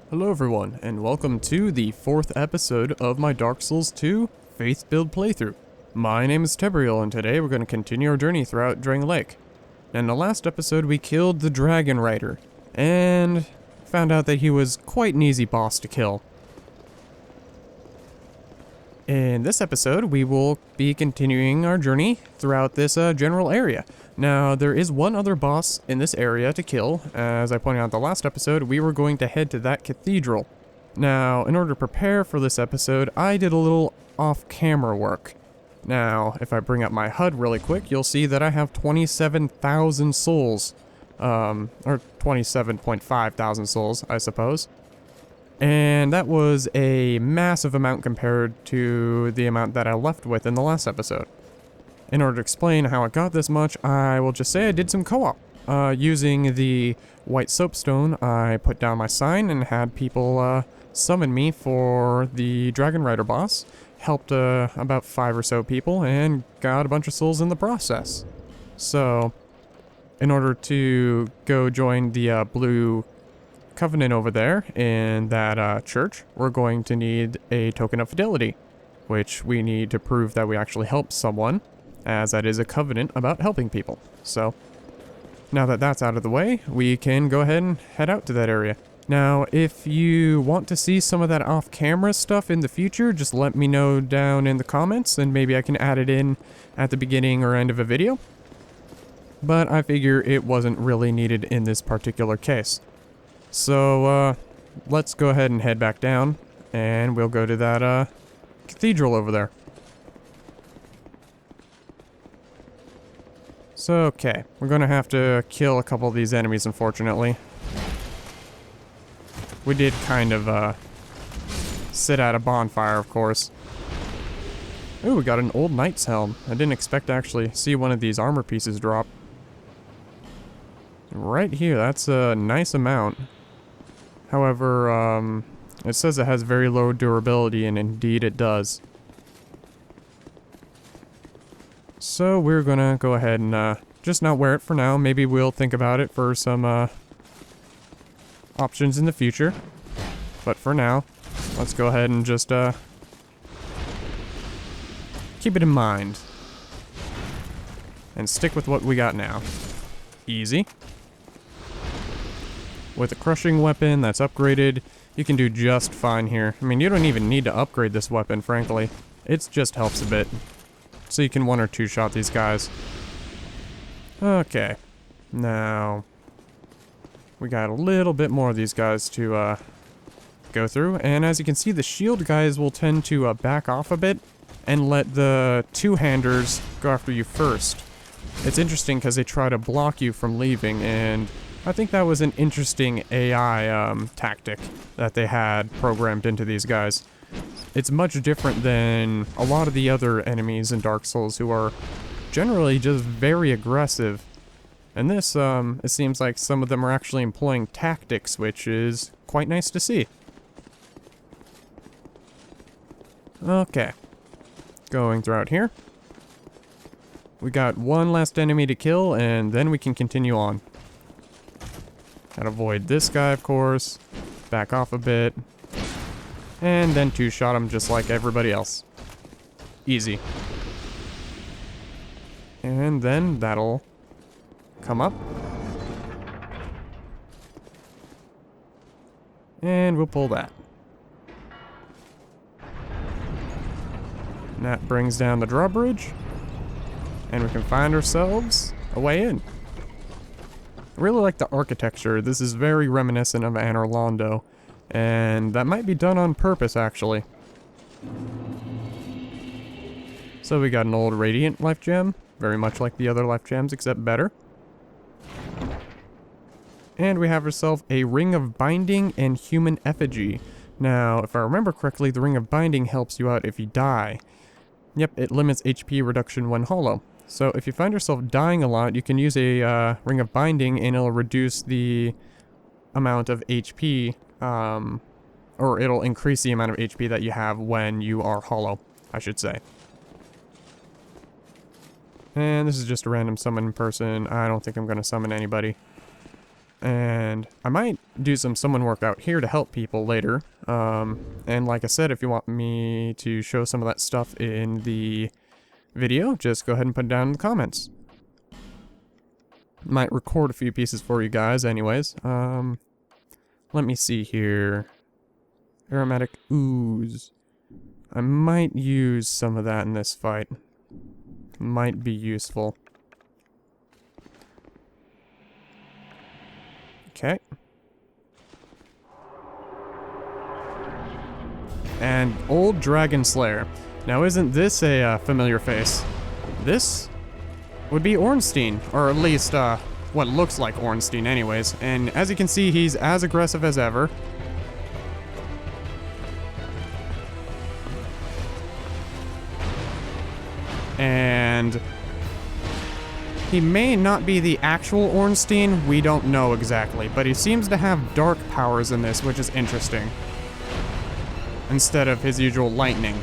Hello everyone, and welcome to the 4th episode of my Dark Souls 2 Faith Build playthrough. My name is Tebriel, and today we're going to continue our journey throughout Drang Lake. In the last episode we killed the Dragon Rider, and found out that he was quite an easy boss to kill. In this episode, we will be continuing our journey throughout this general area. Now, there is one other boss in this area to kill. As I pointed out in the last episode, we were going to head to that cathedral. Now, in order to prepare for this episode, I did a little off-camera work. Now, if I bring up my HUD really quick, you'll see that I have 27,000 souls. Or 27.5 thousand souls, I suppose. And that was a massive amount compared to the amount that I left with in the last episode. In order to explain how I got this much, I will just say I did some co-op. Using the white soapstone, I put down my sign and had people summon me for the Dragon Rider boss. Helped about 5 or so people and got a bunch of souls in the process. So, in order to go join the Blue Covenant over there in that church, we're going to need a token of fidelity, which we need to prove that we actually helped someone, as that is a covenant about helping people. So, now that that's out of the way, we can go ahead and head out to that area. Now, if you want to see some of that off-camera stuff in the future, just let me know down in the comments, and maybe I can add it in at the beginning or end of a video. But I figure it wasn't really needed in this particular case. So, let's go ahead and head back down, and we'll go to that, cathedral over there. So, okay, we're gonna have to kill a couple of these enemies, unfortunately. We did kind of, sit at a bonfire, of course. Ooh, we got an old knight's helm. I didn't expect to actually see one of these armor pieces drop. Right here, that's a nice amount. However, it says it has very low durability, and indeed it does. So we're gonna go ahead and just not wear it for now. Maybe we'll think about it for some options in the future. But for now, let's go ahead and just keep it in mind. And stick with what we got now. Easy. With a crushing weapon that's upgraded, you can do just fine here. I mean, you don't even need to upgrade this weapon, frankly. It just helps a bit. So you can 1 or 2 shot these guys. Okay. Now, we got a little bit more of these guys to go through. And as you can see, the shield guys will tend to back off a bit and let the two-handers go after you first. It's interesting because they try to block you from leaving, and I think that was an interesting AI tactic that they had programmed into these guys. It's much different than a lot of the other enemies in Dark Souls who are generally just very aggressive. And this, it seems like some of them are actually employing tactics, which is quite nice to see. Okay. Going throughout here. We got one last enemy to kill, and then we can continue on. Gotta avoid this guy, of course. Back off a bit. And then 2-shot him just like everybody else. Easy. And then that'll come up. And we'll pull that. And that brings down the drawbridge. And we can find ourselves a way in. I really like the architecture. This is very reminiscent of Anor Londo, and that might be done on purpose, actually. So we got an old Radiant Life Gem, very much like the other Life Gems, except better. And we have ourselves a Ring of Binding and Human Effigy. Now, if I remember correctly, the Ring of Binding helps you out if you die. Yep, it limits HP reduction when hollow. So if you find yourself dying a lot, you can use a Ring of Binding and it'll reduce the amount of HP, or it'll increase the amount of HP that you have when you are hollow, I should say. And this is just a random summon person. I don't think I'm going to summon anybody. And I might do some summon work out here to help people later. And like I said, if you want me to show some of that stuff in the video, just go ahead and put it down in the comments. Might record a few pieces for you guys anyways. Let me see here. Aromatic ooze. I might use some of that in this fight. Might be useful. Okay. And Old Dragon Slayer. Now isn't this a familiar face? This would be Ornstein, or at least what looks like Ornstein anyways. And as you can see, he's as aggressive as ever. And he may not be the actual Ornstein, we don't know exactly, but he seems to have dark powers in this, which is interesting. Instead of his usual lightning.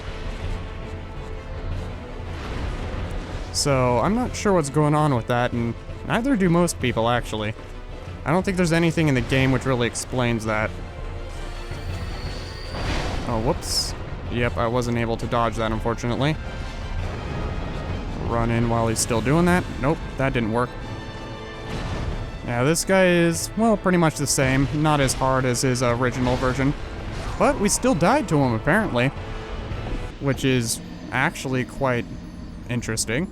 So, I'm not sure what's going on with that, and neither do most people, actually. I don't think there's anything in the game which really explains that. Oh, whoops. Yep, I wasn't able to dodge that, unfortunately. Run in while he's still doing that. Nope, that didn't work. Yeah, this guy is, well, pretty much the same. Not as hard as his original version. But we still died to him, apparently. Which is actually quite interesting.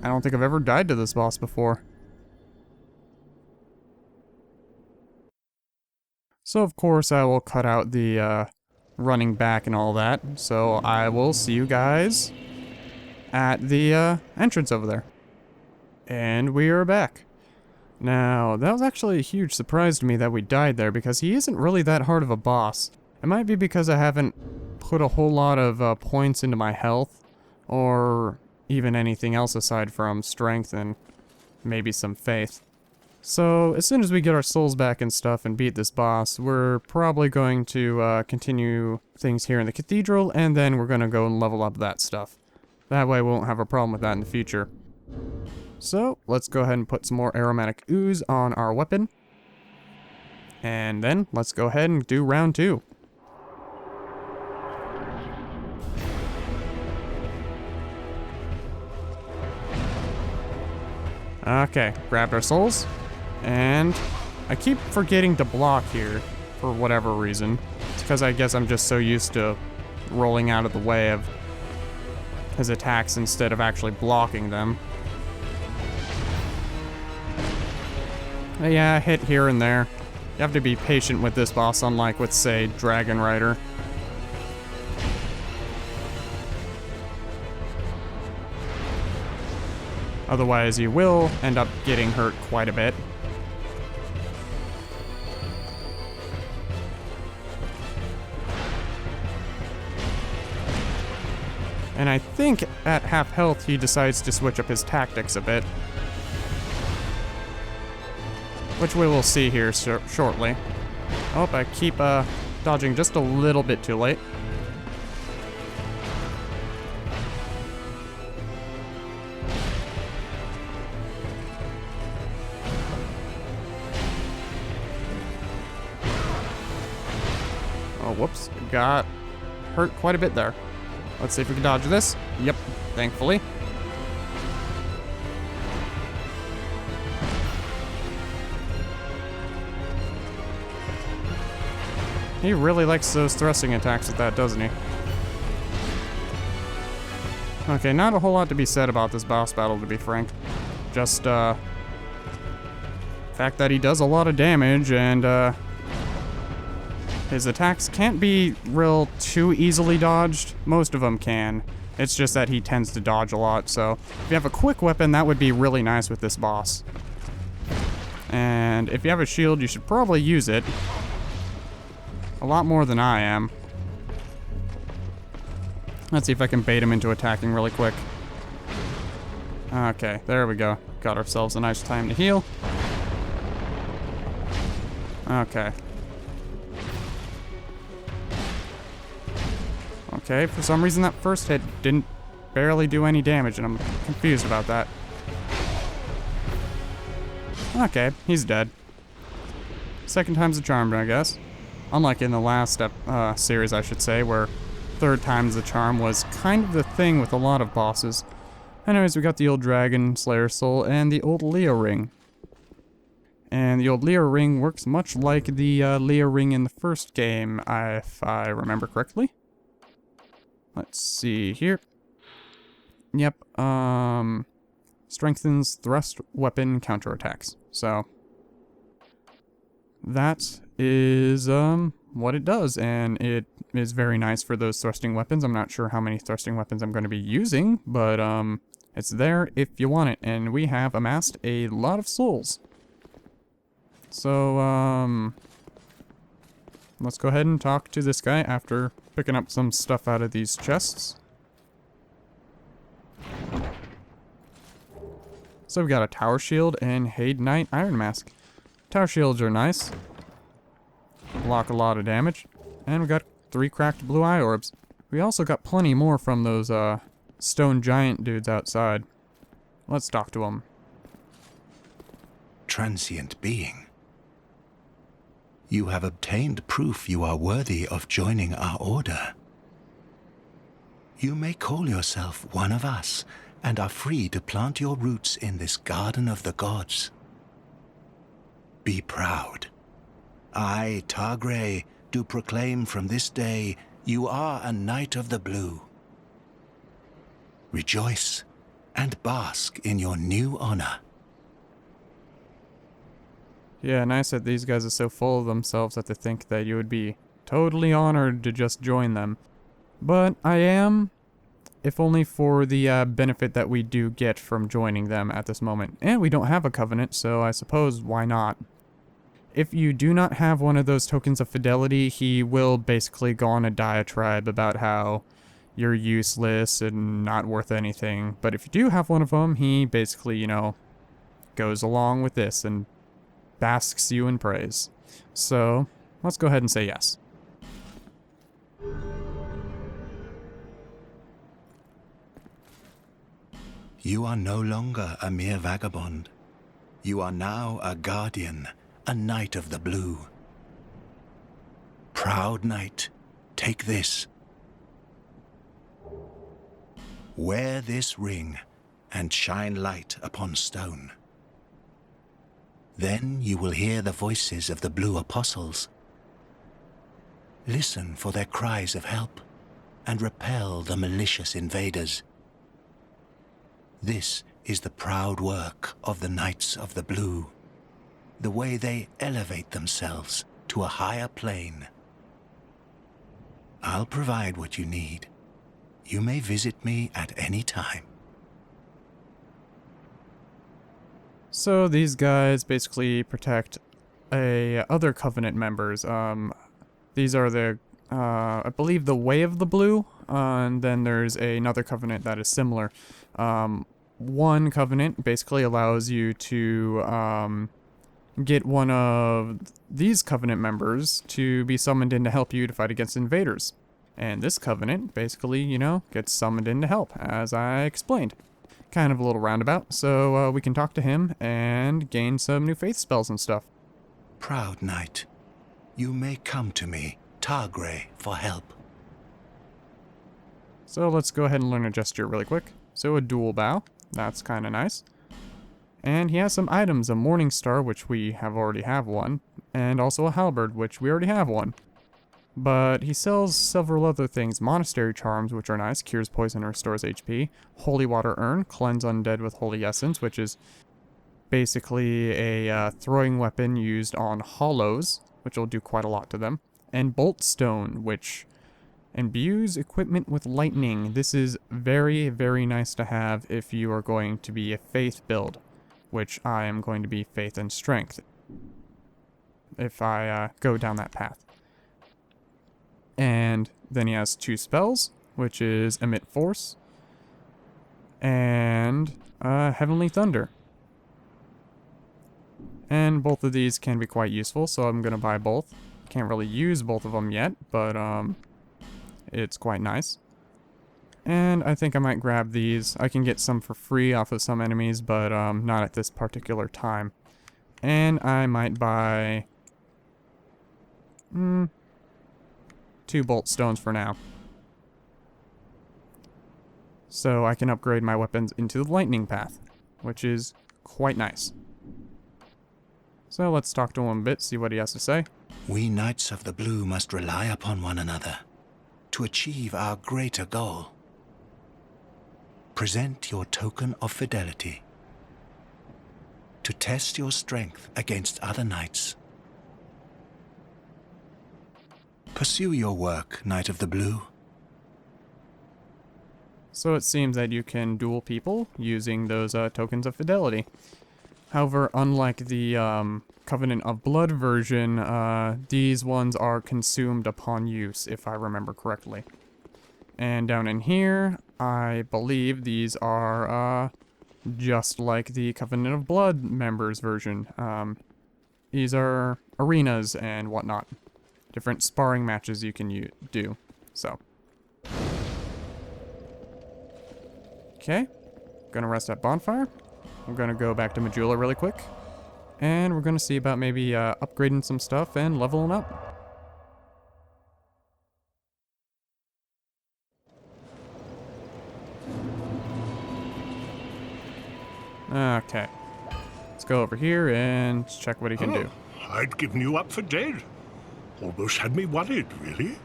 I don't think I've ever died to this boss before. So, of course, I will cut out the running back and all that. So, I will see you guys at the entrance over there. And we are back. Now, that was actually a huge surprise to me that we died there, because he isn't really that hard of a boss. It might be because I haven't put a whole lot of points into my health, or even anything else aside from strength and maybe some faith. So, as soon as we get our souls back and stuff and beat this boss, we're probably going to continue things here in the cathedral, and then we're going to go and level up that stuff. That way we won't have a problem with that in the future. So, let's go ahead and put some more aromatic ooze on our weapon. And then, let's go ahead and do round 2. Okay, grabbed our souls. And I keep forgetting to block here for whatever reason. It's because I guess I'm just so used to rolling out of the way of his attacks instead of actually blocking them. But yeah, hit here and there. You have to be patient with this boss, unlike with, say, Dragon Rider. Otherwise, you will end up getting hurt quite a bit. And I think at half health, he decides to switch up his tactics a bit. Which we will see here shortly. Oh, I keep dodging just a little bit too late. Oh, whoops. Got hurt quite a bit there. Let's see if we can dodge this. Yep, thankfully. He really likes those thrusting attacks with that, doesn't he? Okay, not a whole lot to be said about this boss battle, to be frank. Just, fact that he does a lot of damage, and, his attacks can't be real too easily dodged. Most of them can. It's just that he tends to dodge a lot, so if you have a quick weapon, that would be really nice with this boss. And if you have a shield, you should probably use it. A lot more than I am. Let's see if I can bait him into attacking really quick. Okay, there we go. Got ourselves a nice time to heal. Okay. Okay, for some reason that first hit didn't barely do any damage, and I'm confused about that. Okay, he's dead. Second time's a charm, I guess. Unlike in the last series, I should say, where third time's the charm was kind of the thing with a lot of bosses. Anyways, we got the old Dragon Slayer Soul and the old Leo Ring. And the old Leo Ring works much like the Leo Ring in the first game, if I remember correctly. Let's see here. Yep, strengthens thrust weapon counterattacks. So, that is, what it does, and it is very nice for those thrusting weapons. I'm not sure how many thrusting weapons I'm going to be using, but, it's there if you want it, and we have amassed a lot of souls. So, let's go ahead and talk to this guy after picking up some stuff out of these chests. So we've got a Tower Shield and Haid Knight Iron Mask. Tower Shields are nice. Block a lot of damage. And we got 3 cracked blue eye orbs. We also got plenty more from those, stone giant dudes outside. Let's talk to them. Transient being. You have obtained proof you are worthy of joining our order. You may call yourself one of us, and are free to plant your roots in this garden of the gods. Be proud. I, Targray, do proclaim from this day you are a Knight of the Blue. Rejoice and bask in your new honor. Yeah, nice that these guys are so full of themselves that they think that you would be totally honored to just join them. But I am, if only for the benefit that we do get from joining them at this moment. And we don't have a covenant, so I suppose why not? If you do not have one of those tokens of fidelity, he will basically go on a diatribe about how you're useless and not worth anything. But if you do have one of them, he basically, you know, goes along with this and basks you in praise. So, let's go ahead and say yes. You are no longer a mere vagabond. You are now a guardian, a Knight of the Blue. Proud Knight, take this. Wear this ring and shine light upon stone. Then you will hear the voices of the Blue Apostles. Listen for their cries of help and repel the malicious invaders. This is the proud work of the Knights of the Blue, the way they elevate themselves to a higher plane. I'll provide what you need. You may visit me at any time. So these guys basically protect other Covenant members. These are the, I believe, the Way of the Blue, and then there's another Covenant that is similar. One Covenant basically allows you to get one of these Covenant members to be summoned in to help you to fight against invaders. And this Covenant basically, you know, gets summoned in to help, as I explained. Kind of a little roundabout, so we can talk to him and gain some new faith spells and stuff. Proud Knight, you may come to me, Targray, for help. So let's go ahead and learn a gesture really quick. So a dual bow, that's kind of nice. And he has some items, a Morning Star, which we already have one, and also a halberd, which we already have one. But he sells several other things. Monastery Charms, which are nice, cures poison and restores HP. Holy Water Urn, cleanse undead with Holy Essence, which is basically a throwing weapon used on hollows, which will do quite a lot to them. And Bolt Stone, which imbues equipment with lightning. This is very, very nice to have if you are going to be a faith build, which I am going to be faith and strength if I go down that path. And then he has 2 spells, which is Emit Force and Heavenly Thunder. And both of these can be quite useful, so I'm going to buy both. Can't really use both of them yet, but it's quite nice. And I think I might grab these. I can get some for free off of some enemies, but not at this particular time. And I might buy 2 bolt stones for now. So I can upgrade my weapons into the lightning path, which is quite nice. So let's talk to him a bit, see what he has to say. We Knights of the Blue must rely upon one another to achieve our greater goal. Present your token of fidelity to test your strength against other knights. Pursue your work, Knight of the Blue. So it seems that you can duel people using those tokens of fidelity. However, unlike the Covenant of Blood version, these ones are consumed upon use, if I remember correctly. And down in here, I believe these are just like the Covenant of Blood members version. These are arenas and whatnot. Different sparring matches you can do. So. Okay. Gonna rest at Bonfire. I'm gonna go back to Majula really quick. And we're gonna see about maybe upgrading some stuff and leveling up. Okay. Let's go over here and check what he can do. I'd given you up for dead. Almost had me worried, really.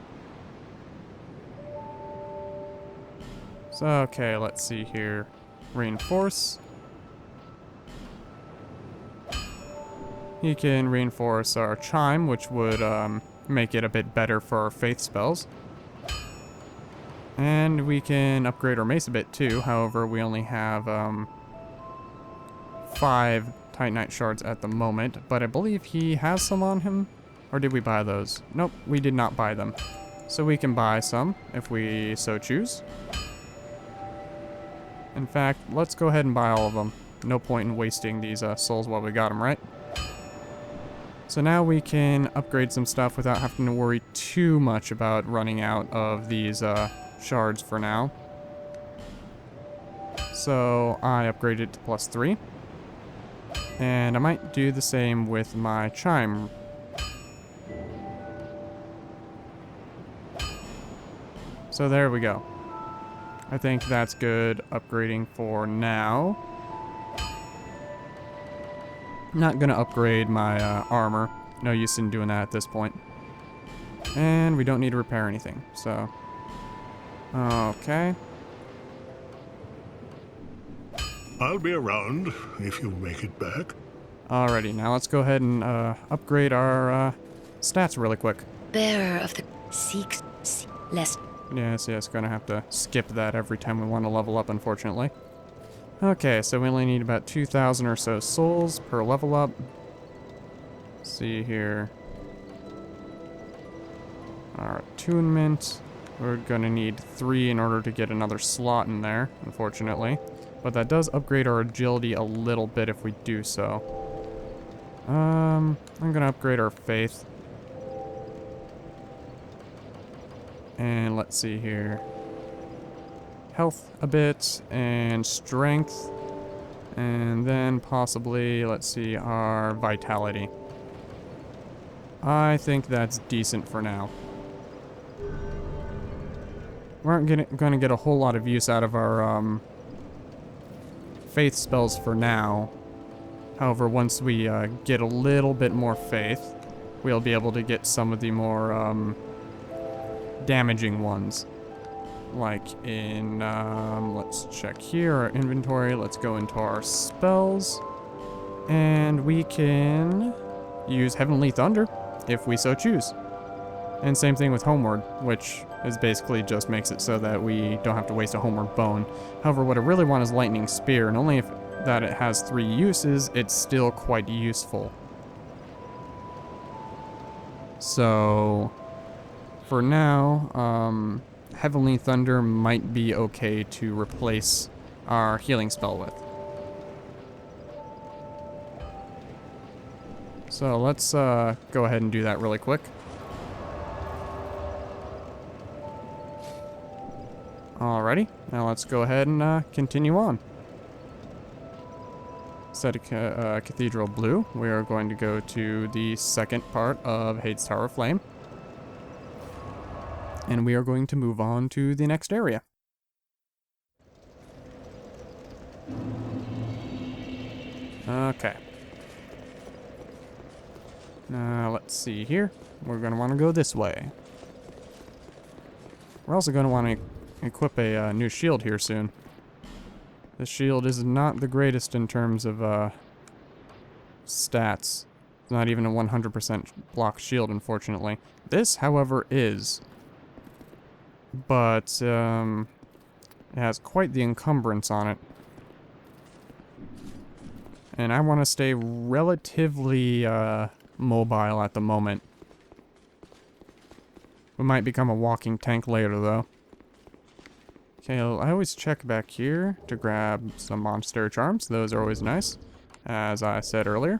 So, okay, let's see here. Reinforce. He can reinforce our chime, which would make it a bit better for our faith spells. And we can upgrade our mace a bit too. However, we only have 5 Titanite shards at the moment, but I believe he has some on him. Or did we buy those? Nope, we did not buy them. So we can buy some if we so choose. In fact, let's go ahead and buy all of them. No point in wasting these souls while we got them, right? So now we can upgrade some stuff without having to worry too much about running out of these shards for now. So I upgraded it to +3. And I might do the same with my chime. So there we go. I think that's good upgrading for now. Not gonna upgrade my armor. No use in doing that at this point. And we don't need to repair anything, so. Okay. I'll be around if you make it back. Alrighty, now let's go ahead and upgrade our stats really quick. Bearer of the seeks less. Yes, gonna have to skip that every time we want to level up, unfortunately. Okay, so we only need about 2,000 or so souls per level up. Let's see here. Our attunement. We're gonna need 3 in order to get another slot in there, unfortunately. But that does upgrade our agility a little bit if we do so. I'm gonna upgrade our faith. And let's see here. Health a bit, and strength. And then possibly, let's see, our vitality. I think that's decent for now. We aren't going to get a whole lot of use out of our faith spells for now. However, once we get a little bit more faith, we'll be able to get some of the more damaging ones. Like in, let's check here, our inventory. Let's go into our spells. And we can use Heavenly Thunder if we so choose. And same thing with Homeward, which is basically just makes it so that we don't have to waste a Homeward Bone. However, what I really want is Lightning Spear, and only if that it has 3 uses, it's still quite useful. So, for now, Heavenly Thunder might be okay to replace our healing spell with. So let's go ahead and do that really quick. Alrighty, now let's go ahead and continue on. Instead of Cathedral Blue, we are going to go to the second part of Hades Tower of Flame. And we are going to move on to the next area. Okay. Let's see here. We're going to want to go this way. We're also going to want to equip a new shield here soon. This shield is not the greatest in terms of stats. It's not even a 100% block shield, unfortunately. This, however, is. But it has quite the encumbrance on it. And I want to stay relatively mobile at the moment. We might become a walking tank later, though. Okay, I always check back here to grab some monastery charms. Those are always nice, as I said earlier.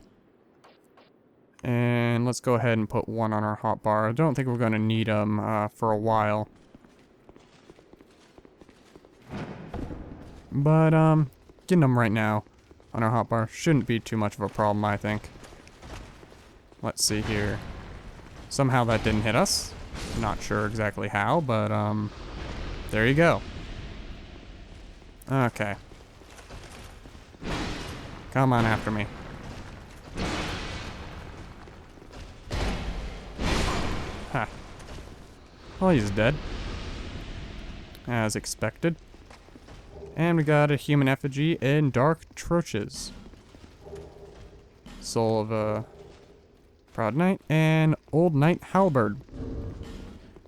And let's go ahead and put one on our hotbar. I don't think we're going to need them for a while. But, getting them right now on our hotbar shouldn't be too much of a problem, I think. Let's see here. Somehow that didn't hit us. Not sure exactly how, but, there you go. Okay. Come on after me. Ha. Well, he's dead. As expected. And we got a human effigy in Dark Troches. Soul of a Proud Knight and Old Knight Halberd.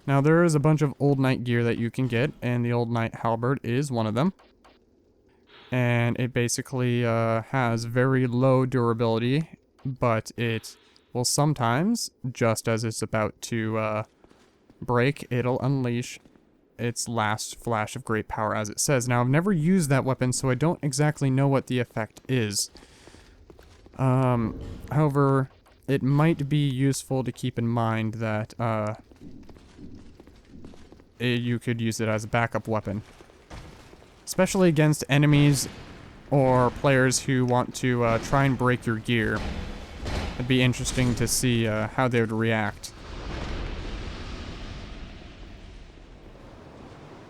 Now there is a bunch of Old Knight gear that you can get, and the Old Knight Halberd is one of them. And it basically has very low durability, but it will sometimes, just as it's about to break, it'll unleash its last flash of great power, as it says. Now, I've never used that weapon, so I don't exactly know what the effect is. However, it might be useful to keep in mind that you could use it as a backup weapon. Especially against enemies or players who want to try and break your gear. It'd be interesting to see how they would react.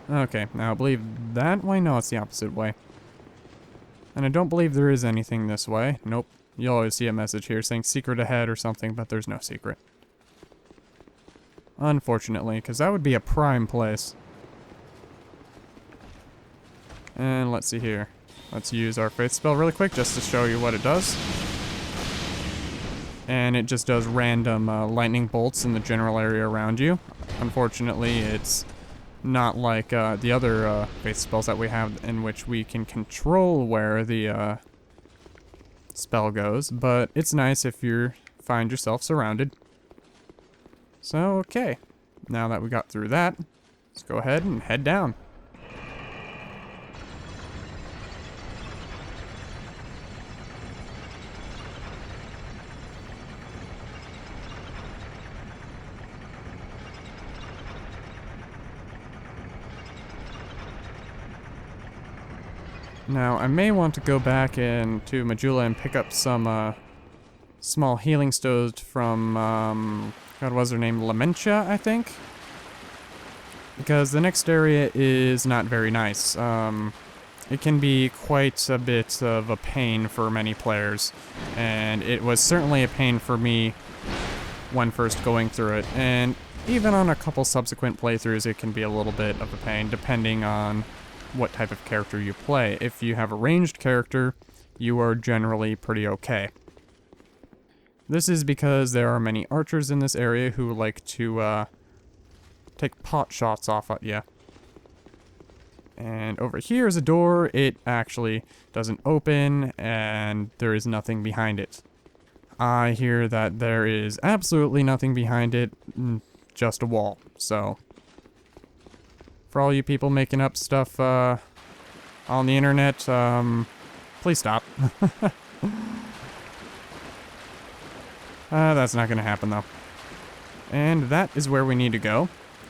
Okay, now I believe that way? No, it's the opposite way. And I don't believe there is anything this way. Nope. You'll always see a message here saying secret ahead or something, but there's no secret. Unfortunately, because that would be a prime place. And let's see here. Let's use our Faith Spell really quick just to show you what it does. And it just does random lightning bolts in the general area around you. Unfortunately, it's not like the other Faith Spells that we have, in which we can control where the spell goes, but it's nice if you find yourself surrounded. So, okay. Now that we got through that, let's go ahead and head down. Now, I may want to go back into Majula and pick up some small healing stones from, God, what was her name? Lamentia, I think? Because the next area is not very nice. It can be quite a bit of a pain for many players, and it was certainly a pain for me when first going through it. And even on a couple subsequent playthroughs, it can be a little bit of a pain, depending on what type of character you play. If you have a ranged character, you are generally pretty okay. This is because there are many archers in this area who like to take pot shots off at you. And over here is a door. It actually doesn't open, and there is nothing behind it. I hear that there is absolutely nothing behind it, just a wall. So, for all you people making up stuff on the internet, please stop. That's not going to happen, though. And that is where we need to go.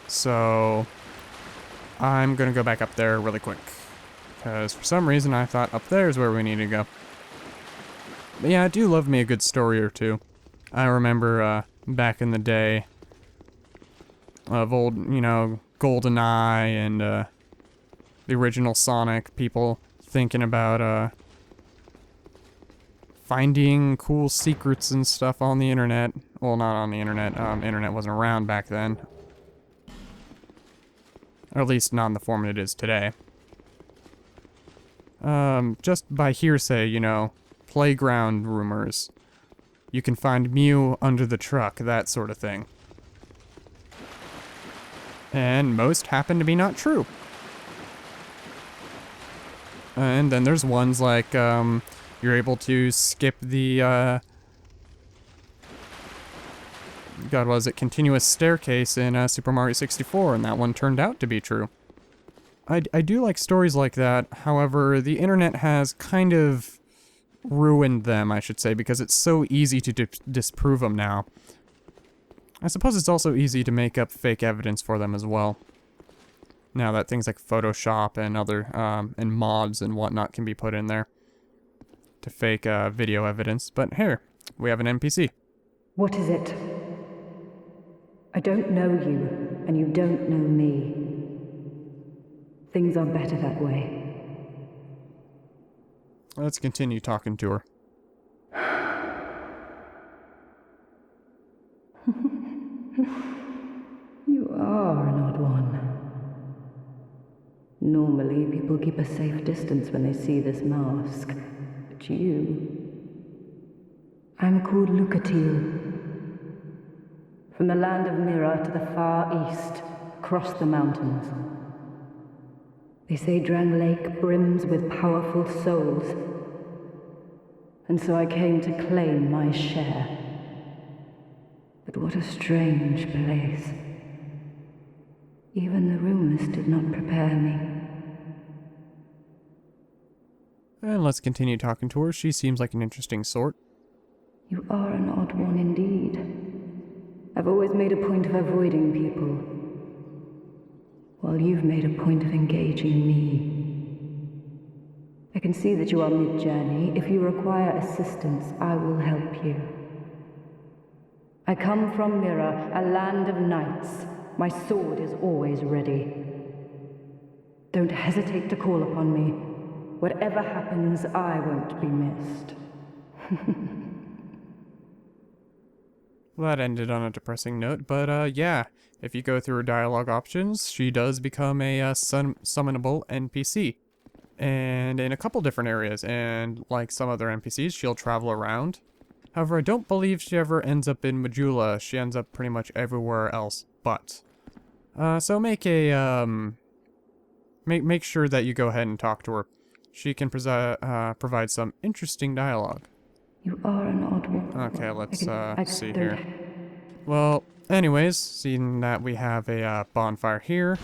So, I'm going to go back up there really quick. Because for some reason I thought up there is where we need to go. But yeah, I do love me a good story or two. I remember back in the day, of old, GoldenEye and the original Sonic, people thinking about finding cool secrets and stuff on the internet. Well, not on the internet. Internet wasn't around back then. Or at least not in the form it is today. Just by hearsay, playground rumors. You can find Mew under the truck, that sort of thing. And most happen to be not true. And then there's ones like, you're able to skip the, God, was it continuous staircase in Super Mario 64, and that one turned out to be true. I do like stories like that, however, the internet has kind of ruined them, I should say, because it's so easy to disprove them now. I suppose it's also easy to make up fake evidence for them as well. Now that things like Photoshop and other, and mods and whatnot can be put in there to fake video evidence. But here, we have an NPC. What is it? I don't know you, and you don't know me. Things are better that way. Let's continue talking to her. You are an odd one. Normally, people keep a safe distance when they see this mask. But you... I'm called Lucatil. From the land of Mira to the far east, across the mountains. They say Drang Lake brims with powerful souls. And so I came to claim my share. But what a strange place. Even the rumors did not prepare me. And let's continue talking to her. She seems like an interesting sort. You are an odd one indeed. I've always made a point of avoiding people, while you've made a point of engaging me. I can see that you are mid-journey. If you require assistance, I will help you. I come from Mira, a land of knights. My sword is always ready. Don't hesitate to call upon me. Whatever happens, I won't be missed. Well, that ended on a depressing note, but yeah, if you go through her dialogue options, she does become a summonable NPC. And in a couple different areas, and like some other NPCs, she'll travel around. However, I don't believe she ever ends up in Majula. She ends up pretty much everywhere else but. So make a, make sure that you go ahead and talk to her. She can provide some interesting dialogue. You are an odd one. Okay, let's see here. Well, anyways, seeing that we have a bonfire here,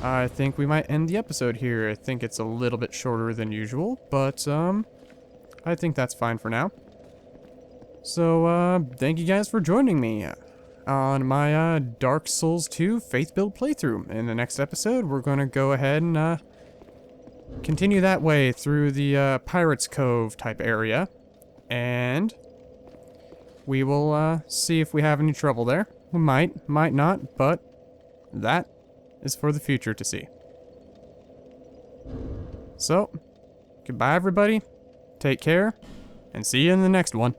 I think we might end the episode here. I think it's a little bit shorter than usual, but I think that's fine for now. So, thank you guys for joining me on my Dark Souls 2 Faith Build playthrough. In the next episode, we're going to go ahead and continue that way through the Pirates Cove type area. And we will see if we have any trouble there. We might not, but that is for the future to see. So, goodbye everybody, take care, and see you in the next one.